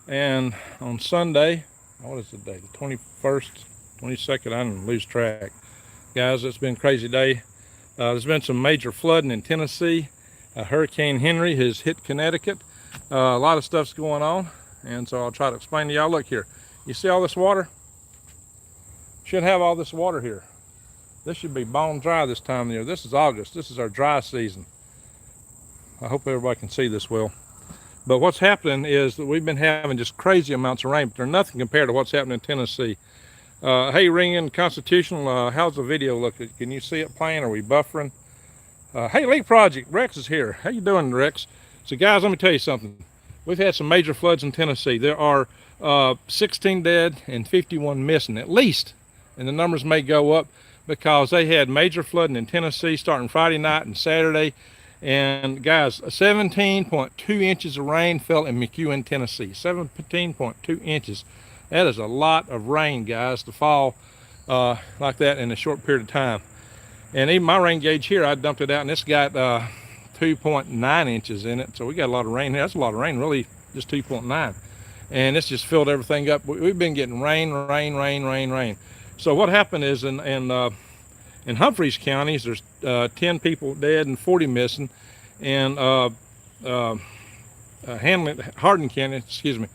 And on Sunday, what is the day? The 21st, 22nd, I didn't lose track. Guys, it's been a crazy day. There's been some major flooding in Tennessee. Hurricane Henri has hit Connecticut. A lot of stuff's going on, and so I'll try to explain to y'all. Look here. You see all this water? Should have all this water here. This should be bone dry this time of year. This is August. This is our dry season. I hope everybody can see this well. But what's happening is that we've been having just crazy amounts of rain, but they're nothing compared to what's happening in Tennessee. Hey, Ringing Constitutional, how's the video looking? Can you see it playing? Are we buffering? Hey, Leak Project, Rex is here. How you doing, Rex? So, guys, let me tell you something. We've had some major floods in Tennessee. There are 16 dead and 51 missing, at least. And the numbers may go up because they had major flooding in Tennessee starting Friday night and Saturday. And guys, 17.2 inches of rain fell in McEwen, Tennessee. 17.2 inches. That is a lot of rain, guys, to fall like that in a short period of time. And even my rain gauge here, I dumped it out, and it's got 2.9 inches in it. So we got a lot of rain here. That's a lot of rain, really, just 2.9. And it's just filled everything up. We've been getting rain. So what happened is in Humphreys counties, there's 10 people dead and 40 missing. And Hardin County, excuse me,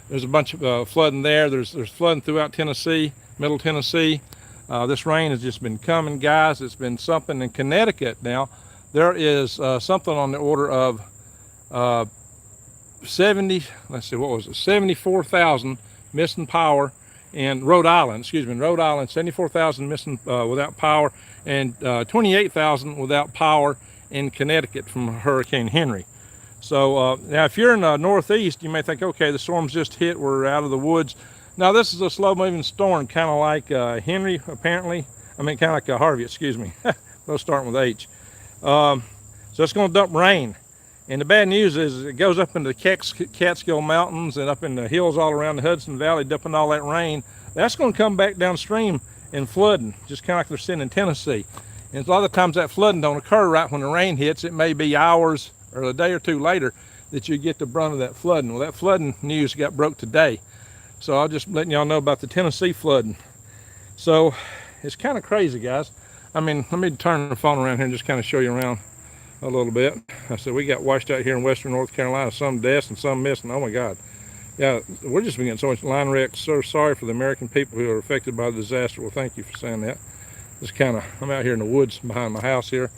there's a bunch of flooding there. There's flooding throughout Tennessee, Middle Tennessee. This rain has just been coming, guys. It's been something in Connecticut now. There is something on the order of 74,000 missing power in Rhode Island, 74,000 missing without power, and 28,000 without power in Connecticut from Hurricane Henri. So now if you're in the Northeast, you may think, okay, the storm's just hit, we're out of the woods. Now this is a slow-moving storm, kind of like Henri, apparently. I mean, kind of like Harvey, excuse me. Those starting with H. So it's going to dump rain. And the bad news is it goes up into the Catskill Mountains and up in the hills all around the Hudson Valley, dumping all that rain. That's going to come back downstream and flooding, just kind of like they're seeing in Tennessee. And a lot of times that flooding don't occur right when the rain hits. It may be hours or a day or two later that you get the brunt of that flooding. Well, that flooding news got broke today. So I'll just letting y'all know about the Tennessee flooding. So it's kind of crazy, guys. I mean, let me turn the phone around here and just kind of show you around a little bit. I said we got washed out here in western North Carolina, some deaths and some missing. Oh my God. Yeah, we're just getting so much line wrecks. So sorry for the American people who are affected by the disaster. Well, thank you for saying that. Just kind of, I'm out here in the woods behind my house here.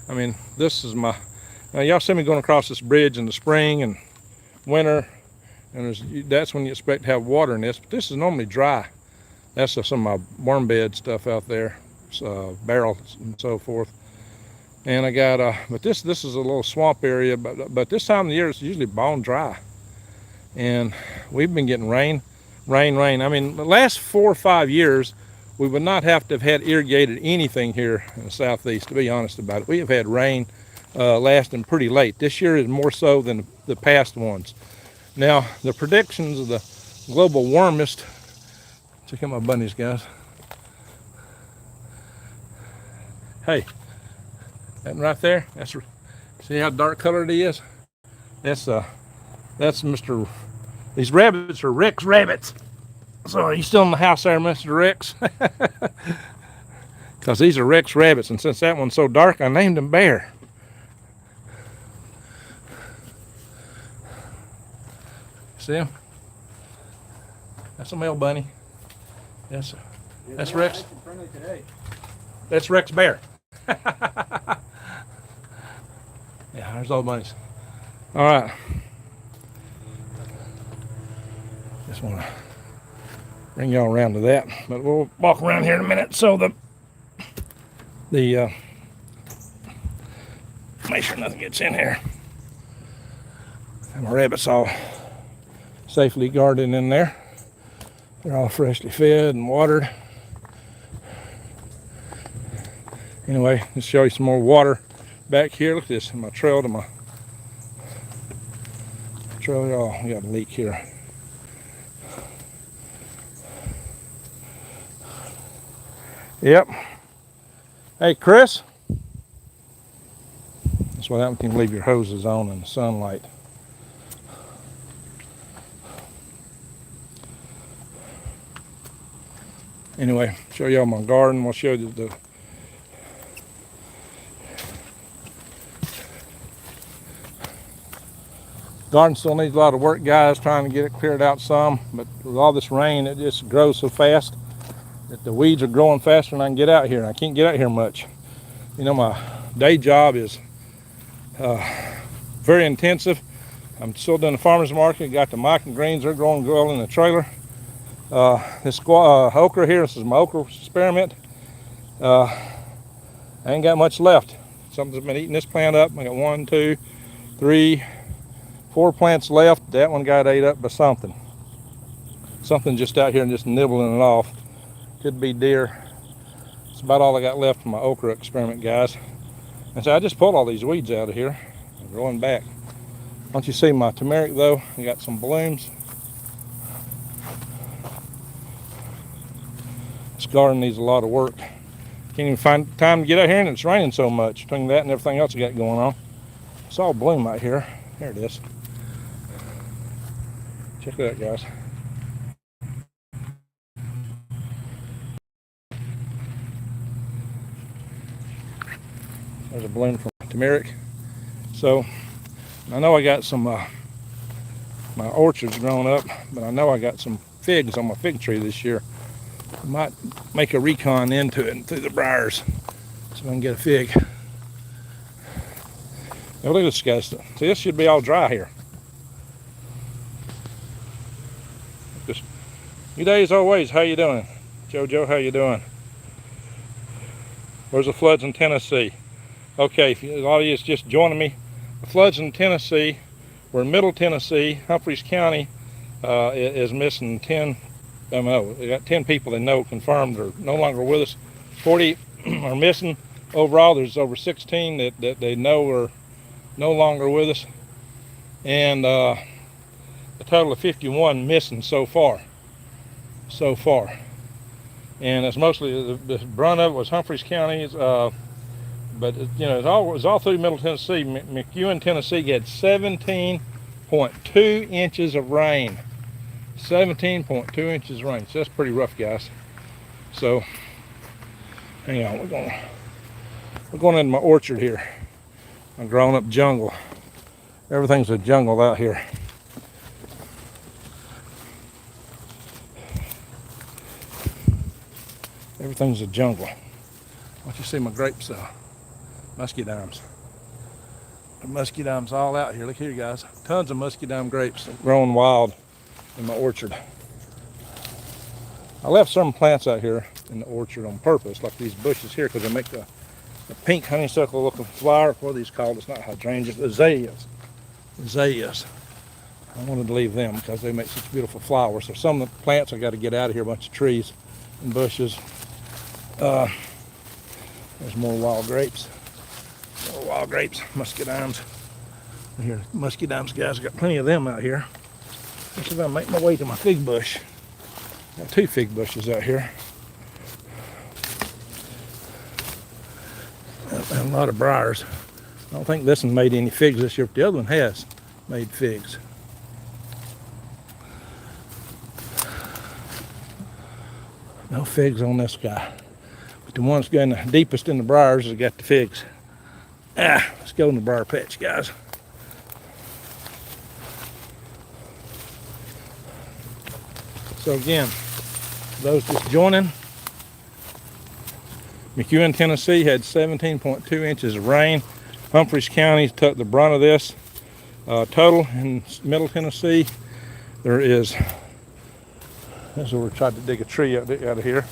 I mean, this is my, now y'all see me going across this bridge in the spring and winter, and that's when you expect to have water in this, but this is normally dry. That's some of my worm bed stuff out there, barrels and so forth. And I got, but this is a little swamp area, but this time of the year it's usually bone dry. And we've been getting rain. I mean, the last 4 or 5 years, we would not have to have had irrigated anything here in the southeast, to be honest about it. We have had rain lasting pretty late. This year is more so than the past ones. Now, the predictions of the global warmist, check out my bunnies, guys. Hey, that right there, see how dark colored he is? That's Mr. These rabbits are Rex rabbits. So are you still in the house there, Mr. Rex? Because these are Rex rabbits, and since that one's so dark, I named him Bear. See him? That's a male bunny. That's Rex. That's Rex Bear. Yeah, there's all the bunnies. All right. Just want to bring y'all around to that, but we'll walk around here in a minute. So make sure nothing gets in here. And my rabbits all safely guarded in there. They're all freshly fed and watered. Anyway, let's show you some more water back here. Look at this, my trail to my trail. Oh, we got a leak here. Yep. Hey, Chris. That's what happens when you leave your hoses on in the sunlight. Anyway, show y'all my garden. We'll show you the garden still needs a lot of work, guys, trying to get it cleared out some, but with all this rain, it just grows so fast that the weeds are growing faster than I can get out here. I can't get out here much. You know, my day job is very intensive. I'm still doing the farmer's market. Got the microgreens, they're growing well in the trailer. This okra here, this is my okra experiment. I ain't got much left. Something's been eating this plant up. I got 1, 2, 3, 4 plants left. That one got ate up by something. Something just out here and just nibbling it off. Could be deer. That's about all I got left from my okra experiment, guys. And so I just pulled all these weeds out of here. I'm growing back. Don't you see my turmeric though? I got some blooms. This garden needs a lot of work. Can't even find time to get out here, and it's raining so much. Between that and everything else I got going on. It's all bloom right here. There it is. Check that out, guys. There's a bloom from turmeric. So I know I got some my orchard's grown up, but I know I got some figs on my fig tree this year. I might make a recon into it and through the briars so I can get a fig. Now look at this, guys. See, this should be all dry here. Just good day as always. How you doing, JoJo? How you doing? Where's the floods in Tennessee? Okay, if a lot of you is just joining me, the floods in Tennessee, we're in Middle Tennessee. Humphreys County is missing 10. I don't know. We got 10 people they know confirmed are no longer with us. 40 are missing overall. There's over 16 that they know are no longer with us, and a total of 51 missing so far. And it's mostly the brunt of it was Humphreys County, but you know, it was all through Middle Tennessee. McEwen, Tennessee had 17.2 inches of rain. 17.2 inches of rain. So that's pretty rough, guys. So hang on, we're going into my orchard here. I'm growing up jungle. Everything's a jungle out here. Everything's a jungle. Don't you see my grapes, muscadines? The muscadines all out here. Look here, guys. Tons of muscadine grapes growing wild in my orchard. I left some plants out here in the orchard on purpose, like these bushes here, because they make the pink honeysuckle looking flower. What are these called? It's not hydrangeas, azaleas. Azaleas. I wanted to leave them because they make such beautiful flowers. So some of the plants I got to get out of here, a bunch of trees and bushes. There's more wild grapes. More wild grapes, muscadines. Here, muscadines, guys. I got plenty of them out here. Let's see if I make my way to my fig bush. Got 2 fig bushes out here. And a lot of briars. I don't think this one made any figs this year, but the other one has made figs. No figs on this guy. But the ones going the deepest in the briars has got the figs. Let's go in the briar patch, guys. So again, those just joining, McEwen, Tennessee had 17.2 inches of rain. Humphreys County took the brunt of this. Total in Middle Tennessee, there is, this is where we tried to dig a tree out of here.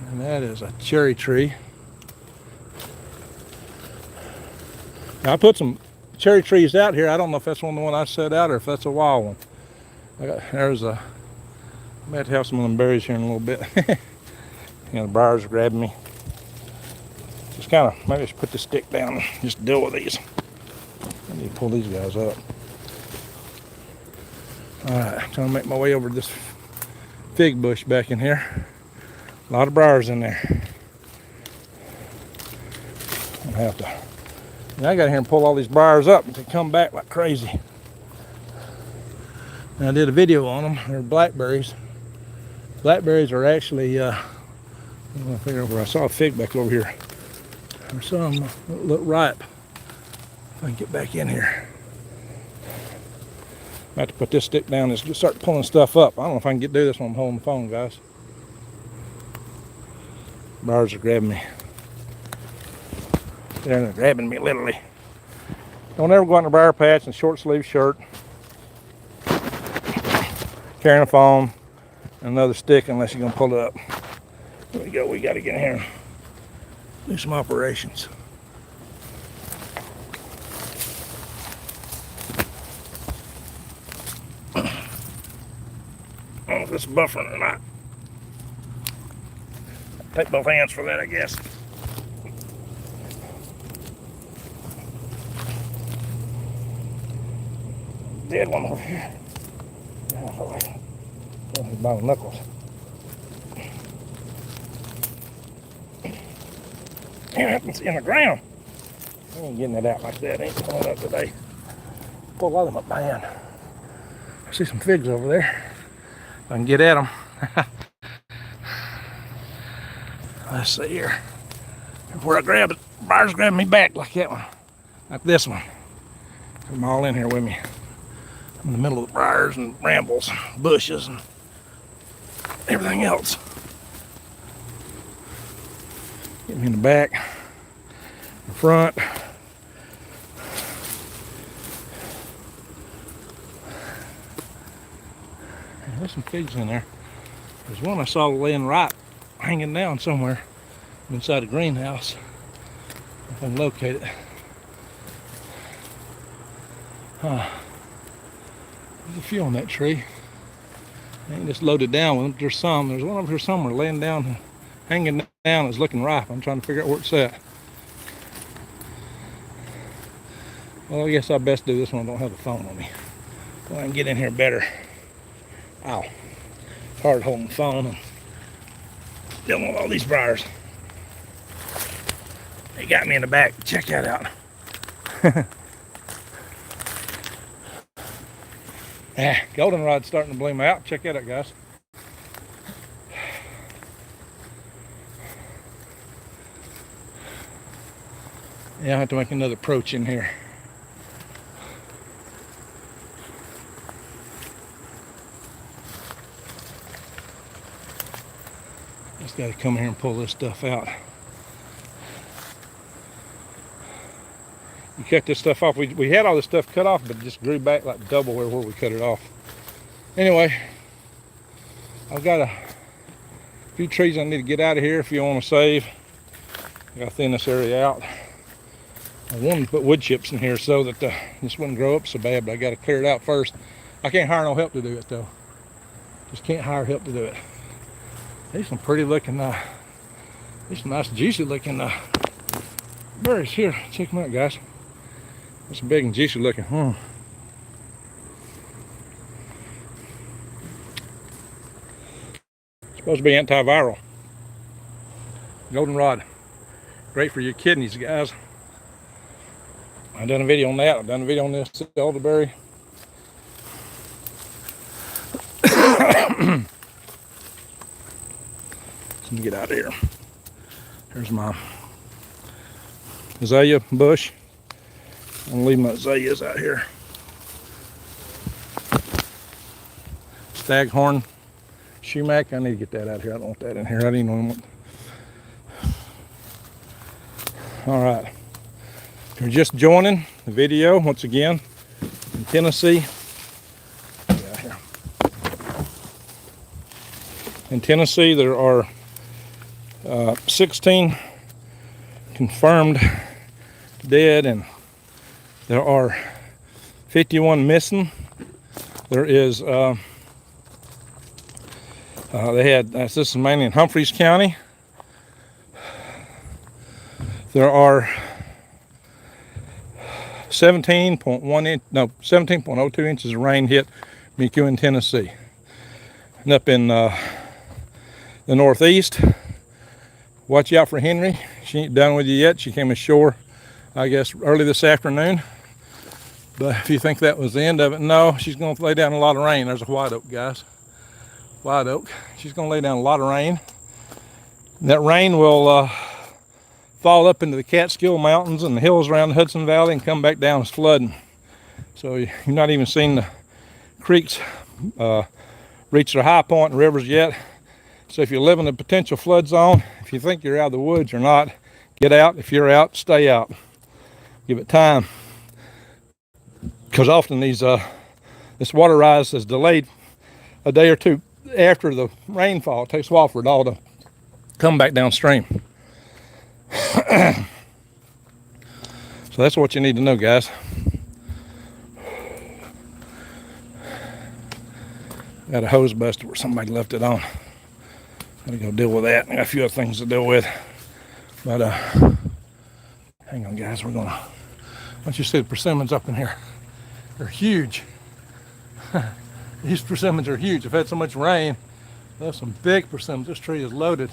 And that is a cherry tree. Now I put some cherry trees out here. I don't know if that's one of the ones I set out or if that's a wild one. There's a, I may have to have some of them berries here in a little bit. You know, the briars are grabbing me. Just kind of, maybe I should put this stick down and just deal with these. I need to pull these guys up. Alright, trying to make my way over to this fig bush back in here. A lot of briars in there. I'll have to. Now I got here and pull all these briars up and they come back like crazy. And I did a video on them. They're blackberries. Blackberries are actually, I figure where I saw a fig back over here. There's some that look ripe. If I can get back in here. I have to put this stick down and just start pulling stuff up. I don't know if I can do this when I'm holding the phone, guys. Briars are grabbing me. They're grabbing me literally. Don't ever go out in a briar patch in a short sleeve shirt, carrying a phone and another stick unless you're gonna pull it up. There we go. We got to get in here and do some operations. I don't know if this is buffering or not. Take both hands for that, I guess. Dead one over here. His bottom knuckles. Damn, it's in the ground. I ain't getting it out like that. I ain't pulling it up today. Pull a lot of them up by hand. I see some figs over there. If I can get at them. Let's see here. Before I grab it, briars grabbing me back like that one. Like this one. Come all in here with me. I'm in the middle of the briars and brambles, bushes, and everything else. Get me in the back, the front. There's some figs in there. There's one I saw laying right, hanging down somewhere inside the greenhouse. If I can locate it. There's a few on that tree. I ain't just loaded down with them. There's some. There's one over here somewhere laying down, hanging down. It's looking ripe. I'm trying to figure out where it's at. Well, I guess I best do this one. I don't have the phone on me. So I can get in here better. Ow. It's hard holding the phone and dealing with all these briars. They got me in the back. Check that out. Goldenrod's starting to bloom out. Check that out, guys. Yeah, I have to make another approach in here. Just got to come here and pull this stuff out. You cut this stuff off. We had all this stuff cut off, but it just grew back like double where we cut it off. Anyway, I've got a few trees I need to get out of here if you want to save. I got to thin this area out. I wanted to put wood chips in here so that this wouldn't grow up so bad, but I got to clear it out first. I can't hire no help to do it though. Just can't hire help to do it. These some pretty looking, these some nice juicy looking berries here. Check them out, guys. That's big and juicy looking. Supposed to be antiviral. Goldenrod. Great for your kidneys, guys. I've done a video on that. I've done a video on this elderberry. Let me get out of here. Here's my azalea bush. I'm gonna leave my azaleas out here. Staghorn sumac. I need to get that out here. I don't want that in here. I didn't want it. All right. If you're just joining the video, once again, in Tennessee. In Tennessee, there are 16 confirmed dead, and there are 51 missing. There is, this is mainly in Humphreys County. There are 17.02 inches of rain hit McEwen, Tennessee. And up in the northeast, watch out for Henri. She ain't done with you yet. She came ashore, I guess, early this afternoon. But if you think that was the end of it, no, she's going to lay down a lot of rain. There's a white oak, guys. white oak. She's going to lay down a lot of rain. And that rain will fall up into the Catskill Mountains and the hills around the Hudson Valley and come back down as flooding. So you're not even seeing the creeks reach their high point in rivers yet. So if you live in a potential flood zone, if you think you're out of the woods or not, get out. If you're out, stay out. Give it time. Because often this water rise is delayed a day or two after the rainfall. It takes a while for it all to come back downstream. So that's what you need to know, guys. Got a hose buster where somebody left it on. Gotta go deal with that. I got a few other things to deal with. But hang on, guys. Once you see the persimmons up in here, they're huge. These persimmons are huge. I've had so much rain. There's some big persimmons. This tree is loaded.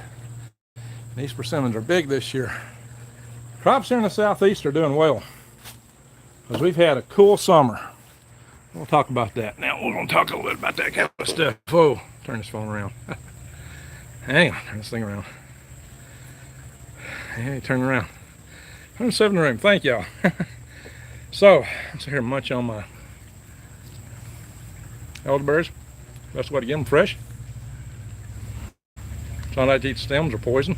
These persimmons are big this year. Crops here in the southeast are doing well because we've had a cool summer. We'll talk about that. Now we're going to talk a little bit about that kind of stuff. Whoa, turn this phone around. Hang on, turn this thing around. Hey, turn around. 107 room, thank y'all. So, I'm sitting here munch on my elderberries. Best way to get them fresh. Try not to eat the stems or poison.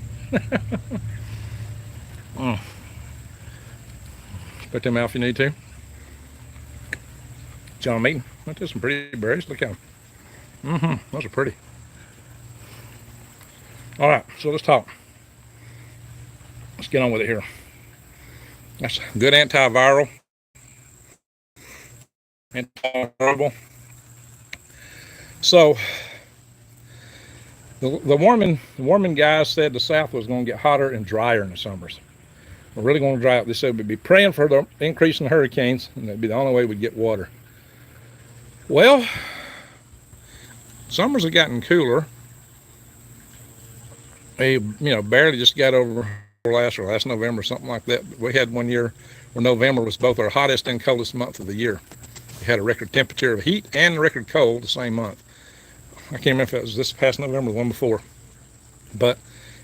Spit them out if you need to. John Meaton. There's some pretty berries. Look at them. Those are pretty. All right, so let's talk. Let's get on with it here. That's a good antiviral, antimicrobial. So the warming guys said the south was going to get hotter and drier in the summers. We're really going to dry up. They said we'd be praying for the increase in hurricanes, and that'd be the only way we'd get water. Well, summers have gotten cooler. They, barely just got over last November, something like that. We had one year where November was both our hottest and coldest month of the year. We had a record temperature of heat and a record cold the same month. I can't remember if it was this past November or the one before. But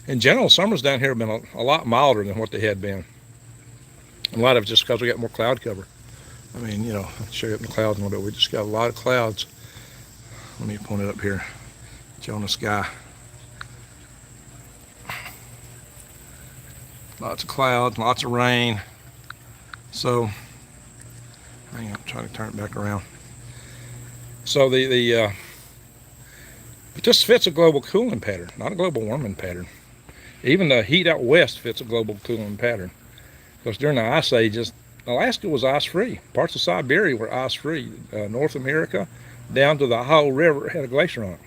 in general, summers down here have been a lot milder than what they had been. A lot of it just because we got more cloud cover. I mean, I'll show you up in the clouds in a little bit. We just got a lot of clouds. Let me point it up here. Show in the sky. Lots of clouds, lots of rain. So, hang on, I'm trying to turn it back around. So it just fits a global cooling pattern, not a global warming pattern. Even the heat out west fits a global cooling pattern. Because during the ice ages, Alaska was ice-free. Parts of Siberia were ice-free. North America, down to the Ohio River, had a glacier on it.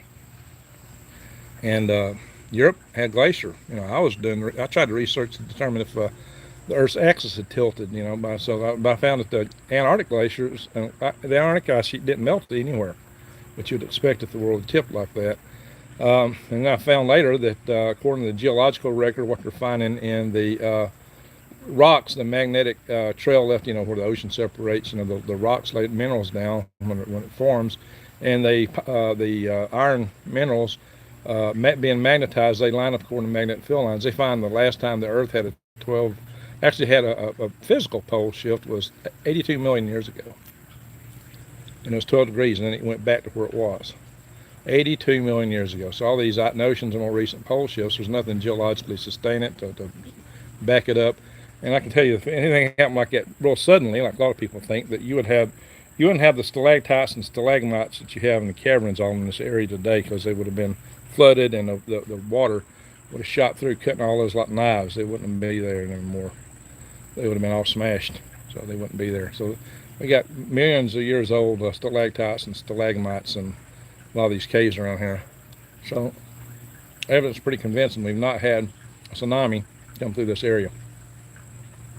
And Europe had glacier. I tried to research to determine if the Earth's axis had tilted. But I found that the Antarctic glaciers, the Antarctic ice sheet didn't melt anywhere, but you'd expect if the world tipped like that. And I found later that according to the geological record, what they're finding in the rocks, the magnetic trail left, where the ocean separates, the rocks lay minerals down when it forms, and the iron minerals being magnetized, they line up according to magnetic field lines. They find the last time the Earth had a physical pole shift was 82 million years ago. And it was 12 degrees, and then it went back to where it was. 82 million years ago. So all these notions of more recent pole shifts, there's nothing geologically sustain it to back it up. And I can tell you, if anything happened like that real suddenly, like a lot of people think, that you wouldn't have the stalactites and stalagmites that you have in the caverns all in this area today, because they would have been flooded, and the water would have shot through, cutting all those like knives. They wouldn't be there anymore. They would have been all smashed, so they wouldn't be there. So we got millions of years old stalactites and stalagmites and a lot of these caves around here. So evidence is pretty convincing. We've not had a tsunami come through this area.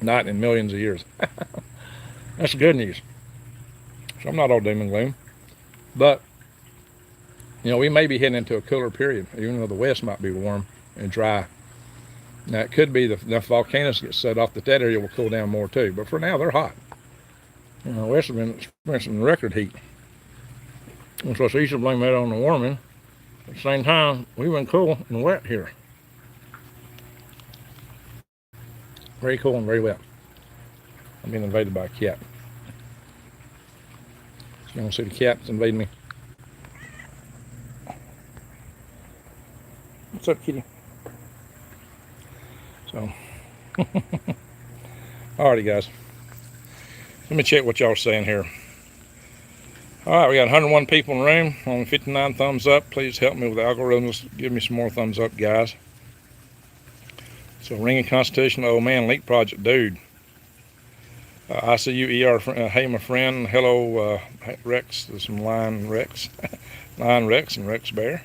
Not in millions of years. That's good news. So I'm not all doom and gloom. But, we may be heading into a cooler period, even though the west might be warm and dry. Now, it could be enough volcanoes get set off that area will cool down more too. But for now, they're hot. The west have been experiencing record heat. And so it's easy to blame that on the warming. At the same time, we went cool and wet here. Very cool and very wet. I'm being invaded by a cat. You want to see the cat that's invading me? What's up, kitty? So, alrighty, guys. Let me check what y'all are saying here. All right, we got 101 people in the room, only 59 thumbs up. Please help me with the algorithms. Give me some more thumbs up, guys. So, Ringing Constitution, oh man, Leak Project, dude. I see you, ER. Hey, my friend. Hello, Rex. There's some Lion Rex. Lion Rex and Rex Bear.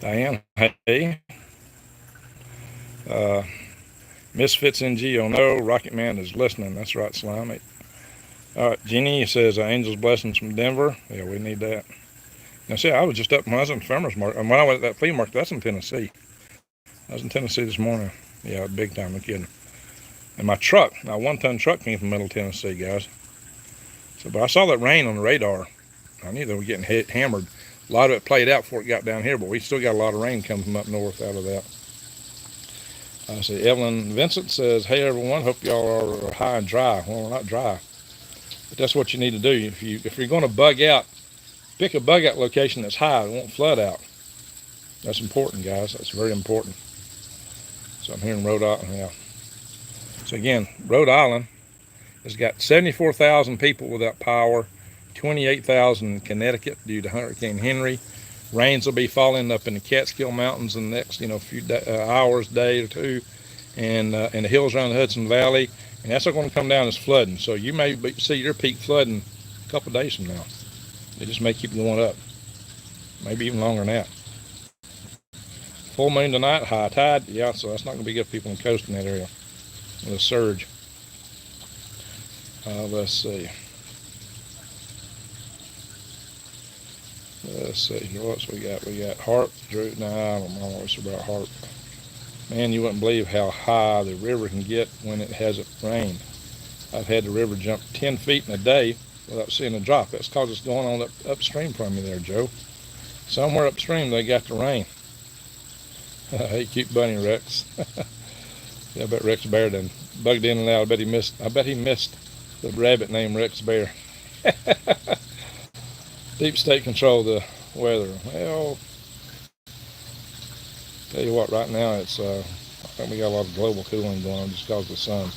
Diane, hey. Misfits NG, oh no, Rocket Man is listening. That's right, Slime. All right, Jeannie says, Angels Blessings from Denver. Yeah, we need that. Now, see, I was just up when I was in the farmer's market. When I went to that flea market, that's in Tennessee. I was in Tennessee this morning. Yeah, big time, no kidding. And my truck, my 1-ton truck came from Middle Tennessee, guys. So, but I saw that rain on the radar. I knew they were getting hammered. A lot of it played out before it got down here, but we still got a lot of rain coming from up north out of that. I see Evelyn Vincent says, hey everyone, hope y'all are high and dry. Well, we're not dry. But that's what you need to do. If you're going to bug out, pick a bug out location that's high. It won't flood out. That's important, guys. That's very important. So I'm here in Rhode Island. Yeah. So again, Rhode Island has got 74,000 people without power, 28,000 in Connecticut due to Hurricane Henri. Rains will be falling up in the Catskill Mountains in the next, few hours, day or two, and the hills around the Hudson Valley. And that's not going to come down as flooding. So you may see your peak flooding a couple of days from now. It just may keep going up. Maybe even longer than that. Full moon tonight, high tide. Yeah, so that's not going to be good for people on the coast in that area. With a surge. Let's see. Let's see. What else we got? We got Harp. Drew. Nah, I don't know what's about Harp. Man, you wouldn't believe how high the river can get when it hasn't rained. I've had the river jump 10 feet in a day without seeing a drop. That's because it's going on upstream from you there, Joe. Somewhere upstream they got the rain. Hey, cute bunny, Rex. Yeah, I bet Rex Bear done bugged in and out. I bet he missed the rabbit named Rex Bear. Deep state control the weather. Well, tell you what, right now it's I think we got a lot of global cooling going on just because of the sun.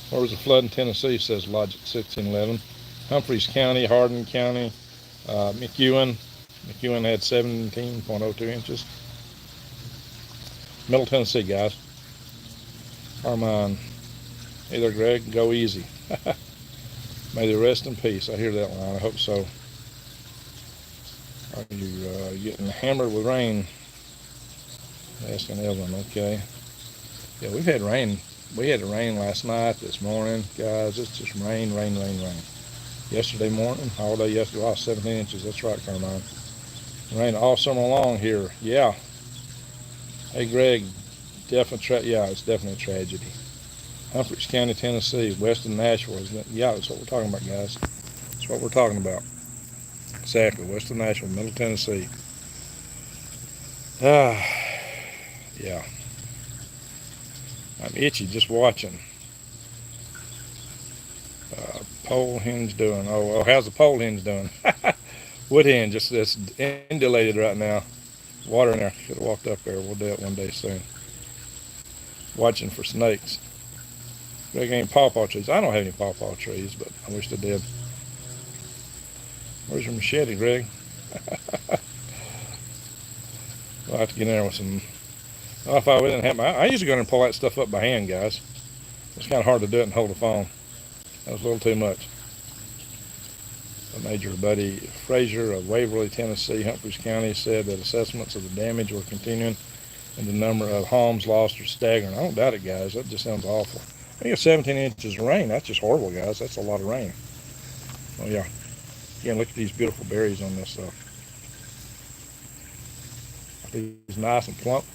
Where was the flood in Tennessee, says Logic 1611. Humphreys County, Hardin County, McEwen had 17.02 inches. Middle Tennessee, guys. Armand, hey there, Greg, go easy. May they rest in peace. I hear that line. I hope so. Are you getting hammered with rain? Asking Evelyn. Okay. Yeah, we've had rain. We had rain last night, this morning, guys. It's just rain. Yesterday morning, all day yesterday, 17 inches. That's right, Carmine. Rain all summer long here. Yeah. Hey, Greg. It's definitely a tragedy. Humphreys County, Tennessee, west of Nashville. Yeah, that's what we're talking about, guys. That's what we're talking about. Exactly, west of Nashville, Middle Tennessee. Yeah. I'm itchy just watching. Pole hinge doing. Oh, well, how's the pole hinge doing? Wood hinge, just indulated right now. Water in there. Should have walked up there. We'll do it one day soon. Watching for snakes. Greg, ain't pawpaw trees. I don't have any pawpaw trees, but I wish I did. Where's your machete, Greg? I'll have to get in there with some. Well, if I didn't have I usually go in and pull that stuff up by hand, guys. It's kind of hard to do it and hold the phone. That was a little too much. Major Buddy Frazier of Waverly, Tennessee, Humphreys County said that assessments of the damage were continuing and the number of homes lost are staggering. I don't doubt it, guys. That just sounds awful. I think 17 inches of rain. That's just horrible, guys. That's a lot of rain. Oh, yeah. Again, look at these beautiful berries on this stuff. These nice and plump.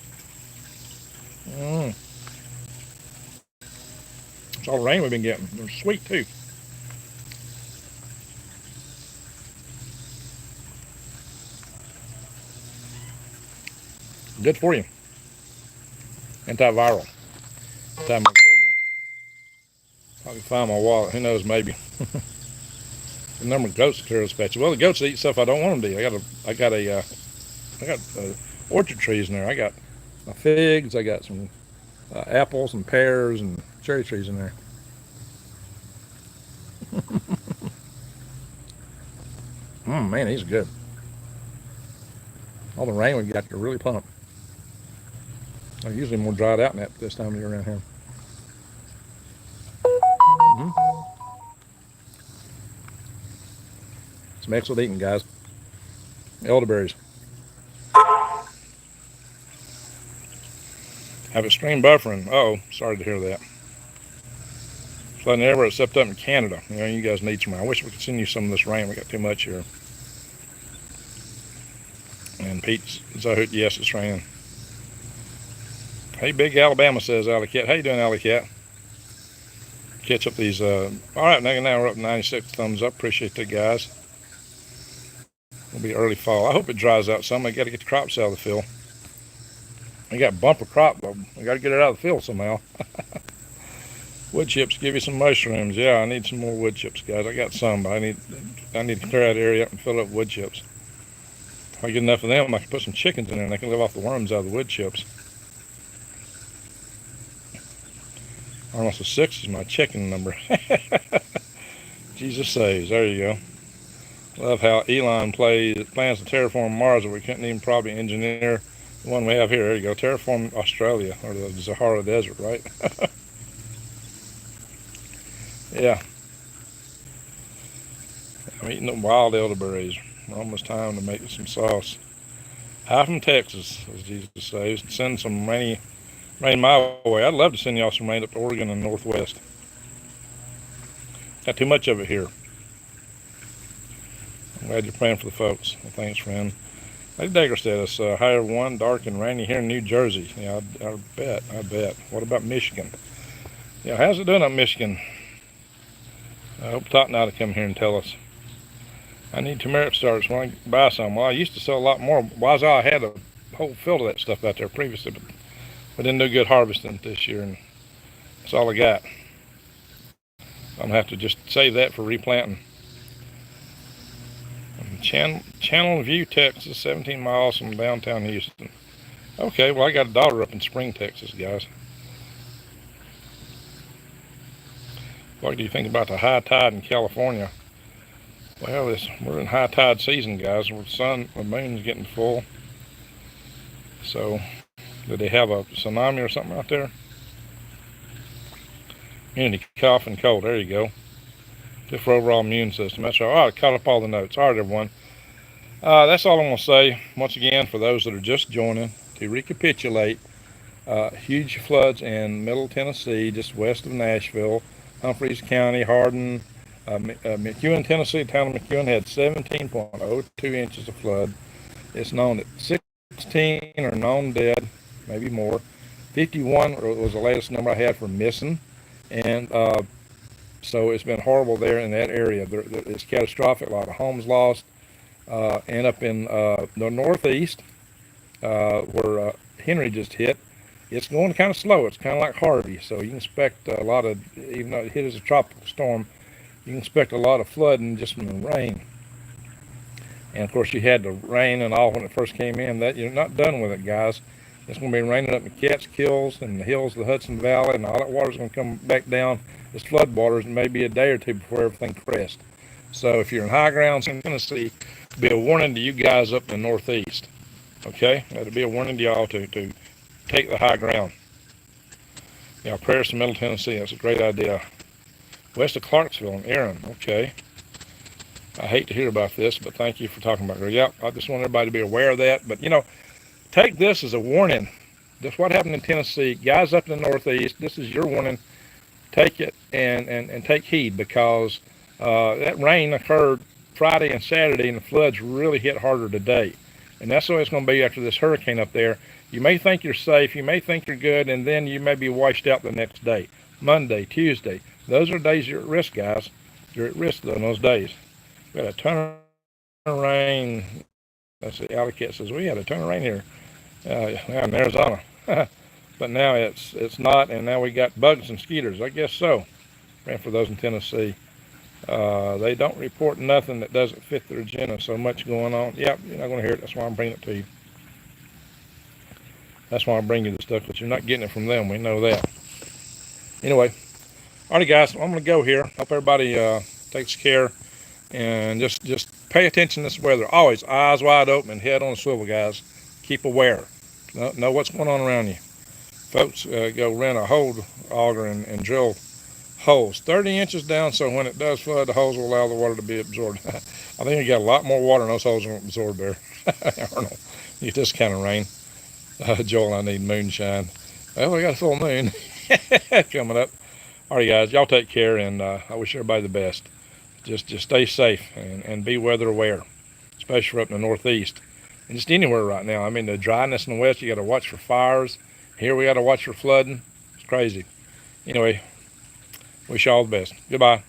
It's all the rain we've been getting. They're sweet, too. Good for you. Antiviral. Antimicrobial. Probably find my wallet. Who knows? Maybe. The number of goats clear this patch. Well, the goats eat stuff I don't want them to eat. I got orchard trees in there. I got figs. I got some apples and pears and cherry trees in there. Man, these are good. All the rain we got to really pump. They're usually more dried out than that this time of year around here. Some excellent eating, guys. Elderberries. Have extreme buffering. Uh-oh, sorry to hear that. Flooding everywhere except up in Canada. You know, you guys need some rain. I wish we could send you some of this rain. We got too much here. And Pete's Zahut, yes, it's raining. Hey, Big Alabama, says Alley Cat. How you doing, Alley Cat? Catch up these, all right, now we're up to 96 thumbs up. Appreciate that, guys. It'll be early fall. I hope it dries out some. I got to get the crops out of the field. We got bumper crop, but we got to get it out of the field somehow. Wood chips give you some mushrooms. Yeah, I need some more wood chips, guys. I got some, but I need to clear that area up and fill up wood chips. If I get enough of them, I can put some chickens in there and they can live off the worms out of the wood chips. Almost a 6 is my chicken number. Jesus saves. There you go. Love how Elon plans to terraform Mars, but we couldn't even probably engineer the one we have here. There you go. Terraform Australia, or the Sahara Desert, right? Yeah. I'm eating the wild elderberries. Almost time to make some sauce. Hi from Texas, as Jesus says. Send some rain my way. I'd love to send y'all some rain up to Oregon and Northwest. Got too much of it here. I'm glad you're praying for the folks. Well, thanks, friend. Lady Dagger status, hi everyone, dark and rainy here in New Jersey. Yeah, I bet. What about Michigan? Yeah, how's it doing up in Michigan? I hope Totten ought to come here and tell us. I need turmeric starts when I buy some. Well, I used to sell a lot more. I had a whole field of that stuff out there previously, but we didn't do good harvesting this year, and that's all I got. I'm gonna have to just save that for replanting. Channel View, Texas, 17 miles from downtown Houston. Okay, well, I got a daughter up in Spring, Texas, guys. What do you think about the high tide in California? Well, we're in high tide season, guys. The moon's getting full. So, did they have a tsunami or something out there? Immunity, cough, and cold. There you go. Just for overall immune system. That's all. All right, caught up all the notes. All right, everyone. That's all I'm going to say. Once again, for those that are just joining, to recapitulate, huge floods in Middle Tennessee, just west of Nashville, Humphreys County, Hardin, McEwen, Tennessee. The town of McEwen had 17.02 inches of flood. It's known that 16 are known dead, maybe more. 51 was the latest number I had for missing. And so it's been horrible there in that area. It's catastrophic. A lot of homes lost. And up in the northeast, where Henri just hit, it's going kind of slow. It's kind of like Harvey. So you can expect a lot of, even though it hit as a tropical storm, you can expect a lot of flooding just from the rain. And of course, you had the rain and all when it first came in. That you're not done with it, guys. It's going to be raining up in the Catskills and the hills of the Hudson Valley, and all that water's going to come back down as flood waters, and maybe a day or two before everything crests. So if you're in high grounds in Tennessee, be a warning to you guys up in the northeast. Okay, that'll be a warning to y'all to take the high ground. Yeah, prayers to Middle Tennessee. That's a great idea. West of Clarksville and Aaron. Okay. I hate to hear about this, but thank you for talking about it. Yep, I just want everybody to be aware of that. But, you know, take this as a warning. That's what happened in Tennessee. Guys up in the northeast, this is your warning. Take it and take heed, because that rain occurred Friday and Saturday, and the floods really hit harder today. And that's the way it's going to be after this hurricane up there. You may think you're safe, you may think you're good, and then you may be washed out the next day. Monday, Tuesday. Those are days you're at risk, guys. You're at risk on those days. We had a ton of rain. That's the Alley Cat says, we had a ton of rain here. Yeah, in Arizona. But now it's not, and now we got bugs and mosquitoes. I guess so. And for those in Tennessee, they don't report nothing that doesn't fit their agenda. So much going on. Yep, you're not going to hear it. That's why I'm bringing it to you. That's why I bring you the stuff, but you're not getting it from them. We know that. Anyway, alrighty, guys. I'm going to go here. Hope everybody takes care, and just pay attention to this weather. Always eyes wide open and head on a swivel, guys. Keep aware. Know what's going on around you. Folks, go rent a hole auger and drill holes 30 inches down, so when it does flood, the holes will allow the water to be absorbed. I think you got a lot more water in those holes than absorbed there. Arnold, you get this kind of rain. Joel, I need moonshine. Well, we got a full moon coming up. All right, guys, y'all take care, and I wish everybody the best. Just stay safe and be weather aware, especially up in the Northeast and just anywhere right now. I mean, the dryness in the West, you got to watch for fires. Here we got to watch for flooding. It's crazy. Anyway, wish you all the best. Goodbye.